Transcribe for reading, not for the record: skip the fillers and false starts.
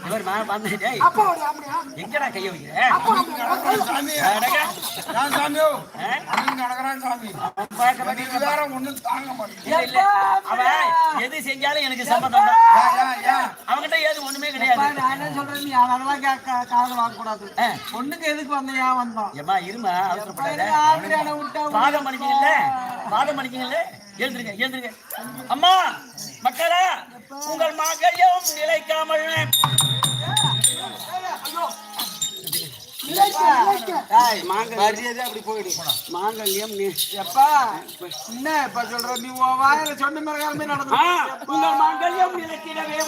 இவர் வந்துட்டேன் எங்கடா கைய வைக்கிற எது செஞ்சாலும் எனக்கு சம்மதம் அவங்கிட்ட ஏது ஒண்ணுமே கிடையாது. நான் என்ன சொல்றேன், நீ அதெல்லாம் காதல் வாங்கக்கூடாது. பொண்ணுக்கு எதுக்கு வந்தியா வந்தோம்? ஏமா இருமா, அவசரப்படாத. வாதம் பண்ணிக்கல, வாதம் பண்ணிக்கல. எழுந்துருங்க எழுந்துருங்க. அம்மா மக்களா, உங்கள் மகையும் நிலைக்காமல் அப்படி போயிடு. மாங்கல்யம் எப்பா என்ன இப்ப சொல்ற, நீ வாயில சொன்ன மாதிரி நடந்து உங்கள் மாங்கல்யம் நிலைக்கிடவே